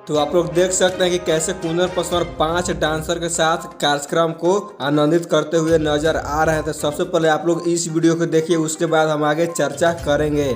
तो आप लोग देख सकते हैं कि कैसे कुंदन पासवान 5 डांसर के साथ कार्यक्रम को आनंदित करते हुए नजर आ रहे थे। सबसे पहले आप लोग इस वीडियो को देखिए, उसके बाद हम आगे चर्चा करेंगे।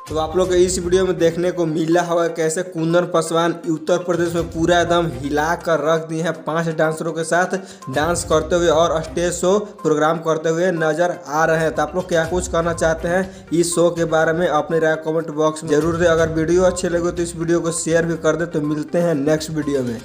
तो आप लोग इस वीडियो में देखने को मिला होगा कैसे कुंदन पासवान उत्तर प्रदेश में पूरा एकदम हिला कर रख दिए हैं। 5 डांसरों के साथ डांस करते हुए और स्टेज शो प्रोग्राम करते हुए नजर आ रहे हैं। तो आप लोग क्या कुछ कहना चाहते हैं इस शो के बारे में अपनी राय कमेंट बॉक्स में जरूर दें। अगर वीडियो अच्छे लगे तो इस वीडियो को शेयर भी कर दे। तो मिलते हैं नेक्स्ट वीडियो में।